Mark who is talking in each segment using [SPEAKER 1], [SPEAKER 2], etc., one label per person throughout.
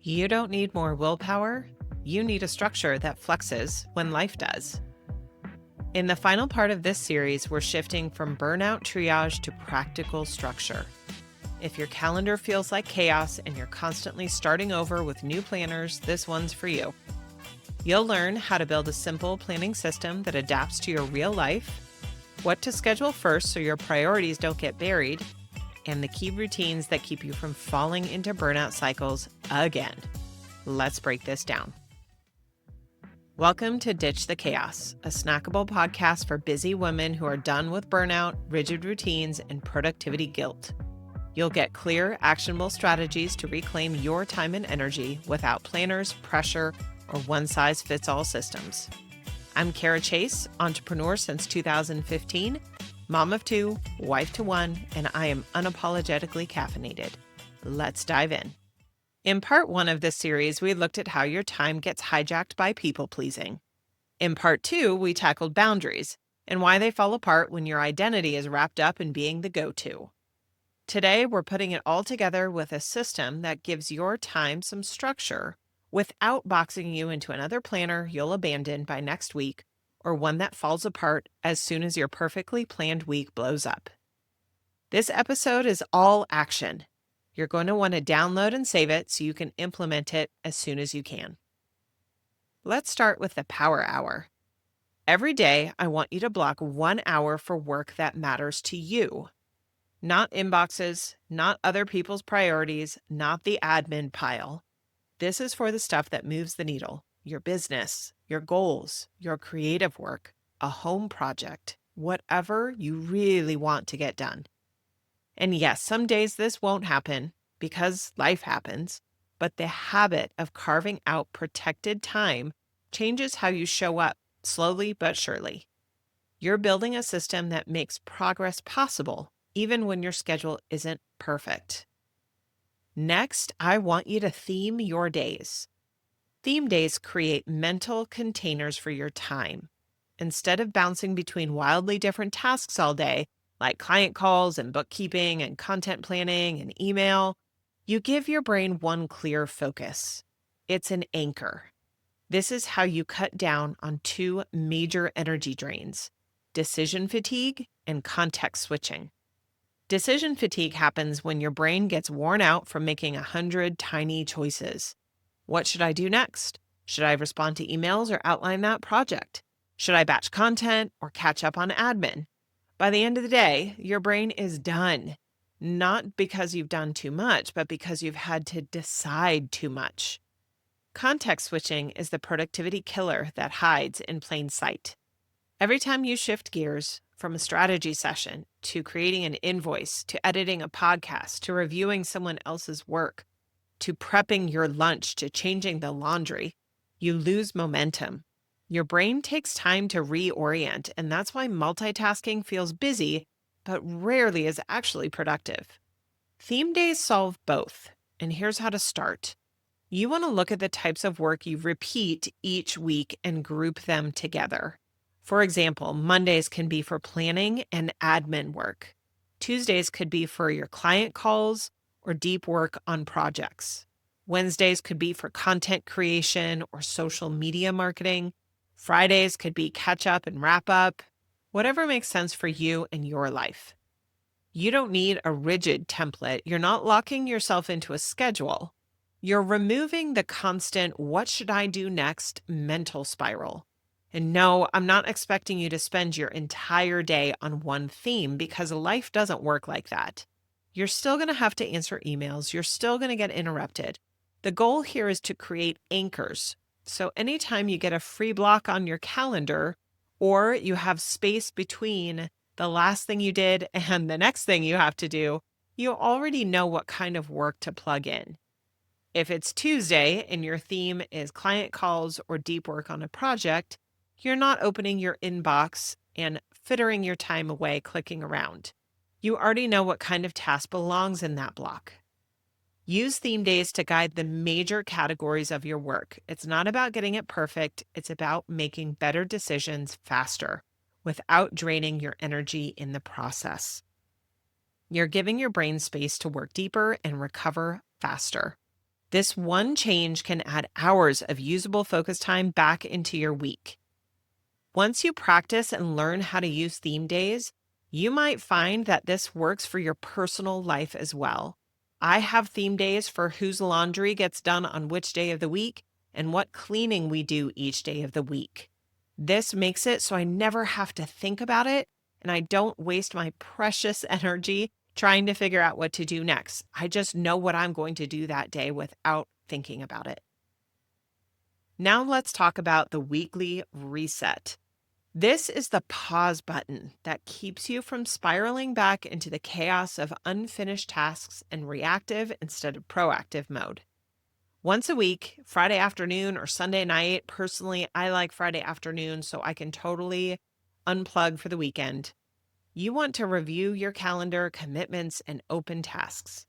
[SPEAKER 1] You don't need more willpower. You need a structure that flexes when life does. In the final part of this series, we're shifting from burnout triage to practical structure. If your calendar feels like chaos and you're constantly starting over with new planners, this one's for you. You'll learn how to build a simple planning system that adapts to your real life, what to schedule first so your priorities don't get buried, and the key routines that keep you from falling into burnout cycles again. Let's break this down. Welcome to Ditch the Chaos, a snackable podcast for busy women who are done with burnout, rigid routines, and productivity guilt. You'll get clear, actionable strategies to reclaim your time and energy without planners, pressure, or one-size-fits-all systems. I'm Cara Chace, entrepreneur since 2015, mom of two, wife to one, and I am unapologetically caffeinated. Let's dive in. In part one of this series, we looked at how your time gets hijacked by people-pleasing. In part two, we tackled boundaries and why they fall apart when your identity is wrapped up in being the go-to. Today, we're putting it all together with a system that gives your time some structure without boxing you into another planner you'll abandon by next week or one that falls apart as soon as your perfectly planned week blows up. This episode is all action. You're going to want to download and save it so you can implement it as soon as you can. Let's start with the power hour. Every day, I want you to block 1 hour for work that matters to you. Not inboxes, not other people's priorities, not the admin pile. This is for the stuff that moves the needle. Your business, your goals, your creative work, a home project, whatever you really want to get done. And yes, some days this won't happen because life happens, but the habit of carving out protected time changes how you show up slowly but surely. You're building a system that makes progress possible, even when your schedule isn't perfect. Next, I want you to theme your days. Theme days create mental containers for your time. Instead of bouncing between wildly different tasks all day, like client calls and bookkeeping and content planning and email, you give your brain one clear focus. It's an anchor. This is how you cut down on two major energy drains: decision fatigue and context switching. Decision fatigue happens when your brain gets worn out from making 100 tiny choices. What should I do next? Should I respond to emails or outline that project? Should I batch content or catch up on admin? By the end of the day, your brain is done. Not because you've done too much, but because you've had to decide too much. Context switching is the productivity killer that hides in plain sight. Every time you shift gears from a strategy session to creating an invoice, to editing a podcast, to reviewing someone else's work, to prepping your lunch, to changing the laundry, you lose momentum. Your brain takes time to reorient, and that's why multitasking feels busy, but rarely is actually productive. Theme days solve both, and here's how to start. You want to look at the types of work you repeat each week and group them together. For example, Mondays can be for planning and admin work. Tuesdays could be for your client calls or deep work on projects. Wednesdays could be for content creation or social media marketing. Fridays could be catch up and wrap up, whatever makes sense for you and your life. You don't need a rigid template. You're not locking yourself into a schedule. You're removing the constant "what should I do next" mental spiral. And no, I'm not expecting you to spend your entire day on one theme because life doesn't work like that. You're still going to have to answer emails. You're still going to get interrupted. The goal here is to create anchors. So anytime you get a free block on your calendar or you have space between the last thing you did and the next thing you have to do, you already know what kind of work to plug in. If it's Tuesday and your theme is client calls or deep work on a project, you're not opening your inbox and frittering your time away clicking around. You already know what kind of task belongs in that block. Use theme days to guide the major categories of your work. It's not about getting it perfect. It's about making better decisions faster without draining your energy in the process. You're giving your brain space to work deeper and recover faster. This one change can add hours of usable focus time back into your week. Once you practice and learn how to use theme days, you might find that this works for your personal life as well. I have theme days for whose laundry gets done on which day of the week and what cleaning we do each day of the week. This makes it so I never have to think about it and I don't waste my precious energy trying to figure out what to do next. I just know what I'm going to do that day without thinking about it. Now let's talk about the weekly reset. This is the pause button that keeps you from spiraling back into the chaos of unfinished tasks and reactive instead of proactive mode. Once a week, Friday afternoon or Sunday night, personally, I like Friday afternoon so I can totally unplug for the weekend. You want to review your calendar, commitments, and open tasks.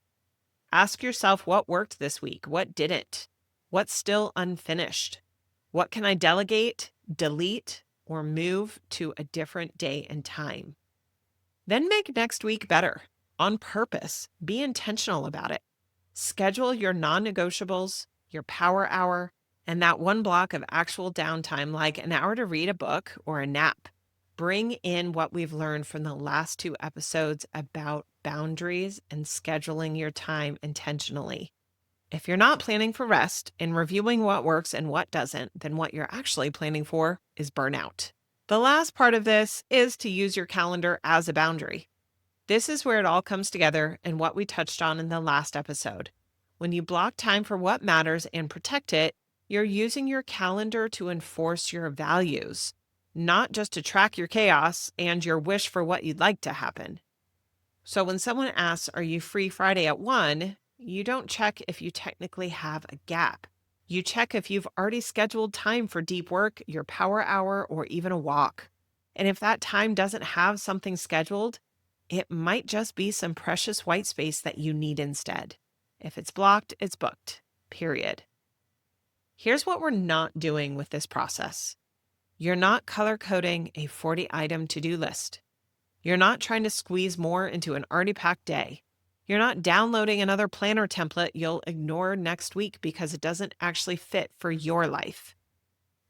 [SPEAKER 1] Ask yourself what worked this week, what didn't, what's still unfinished, what can I delegate, delete, or move to a different day and time. Then make next week better on purpose. Be intentional about it. Schedule your non-negotiables, your power hour, and that one block of actual downtime, like an hour to read a book or a nap. Bring in what we've learned from the last 2 episodes about boundaries and scheduling your time intentionally. If you're not planning for rest and reviewing what works and what doesn't, then what you're actually planning for is burnout. The last part of this is to use your calendar as a boundary. This is where it all comes together and what we touched on in the last episode. When you block time for what matters and protect it, you're using your calendar to enforce your values, not just to track your chaos and your wish for what you'd like to happen. So when someone asks, are you free Friday at 1? You don't check if you technically have a gap. You check if you've already scheduled time for deep work, your power hour, or even a walk. And if that time doesn't have something scheduled, it might just be some precious white space that you need instead. If it's blocked, it's booked, period. Here's what we're not doing with this process. You're not color coding a 40-item to-do list. You're not trying to squeeze more into an already packed day. You're not downloading another planner template you'll ignore next week because it doesn't actually fit for your life.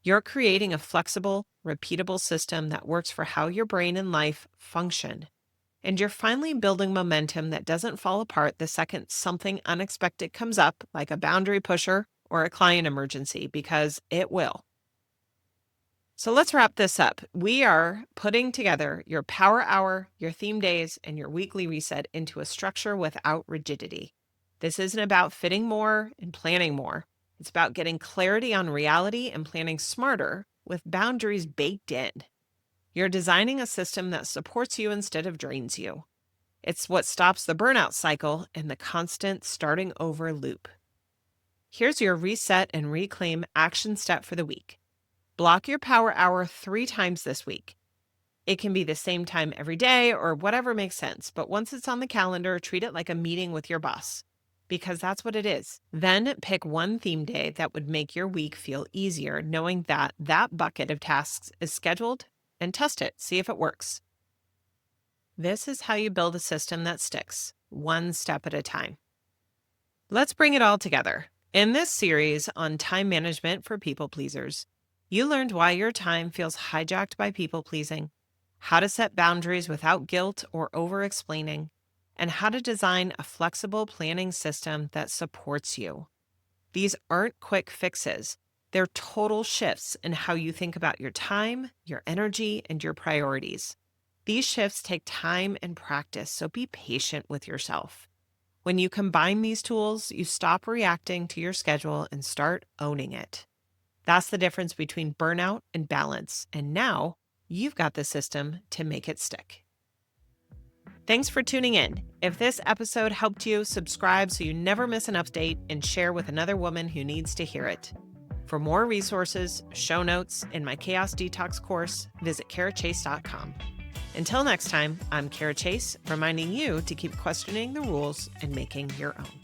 [SPEAKER 1] You're creating a flexible, repeatable system that works for how your brain and life function. And you're finally building momentum that doesn't fall apart the second something unexpected comes up, like a boundary pusher or a client emergency, because it will. So let's wrap this up. We are putting together your power hour, your theme days, and your weekly reset into a structure without rigidity. This isn't about fitting more and planning more. It's about getting clarity on reality and planning smarter with boundaries baked in. You're designing a system that supports you instead of drains you. It's what stops the burnout cycle and the constant starting over loop. Here's your reset and reclaim action step for the week. Block your power hour 3 times this week. It can be the same time every day or whatever makes sense, but once it's on the calendar, treat it like a meeting with your boss, because that's what it is. Then pick one theme day that would make your week feel easier, knowing that that bucket of tasks is scheduled, and test it, see if it works. This is how you build a system that sticks, one step at a time. Let's bring it all together. In this series on time management for people pleasers, you learned why your time feels hijacked by people pleasing, how to set boundaries without guilt or over-explaining, and how to design a flexible planning system that supports you. These aren't quick fixes. They're total shifts in how you think about your time, your energy, and your priorities. These shifts take time and practice, so be patient with yourself. When you combine these tools, you stop reacting to your schedule and start owning it. That's the difference between burnout and balance, and now you've got the system to make it stick. Thanks for tuning in. If this episode helped you, subscribe so you never miss an update and share with another woman who needs to hear it. For more resources, show notes, and my Chaos Detox course, visit carachace.com. Until next time, I'm Cara Chace, reminding you to keep questioning the rules and making your own.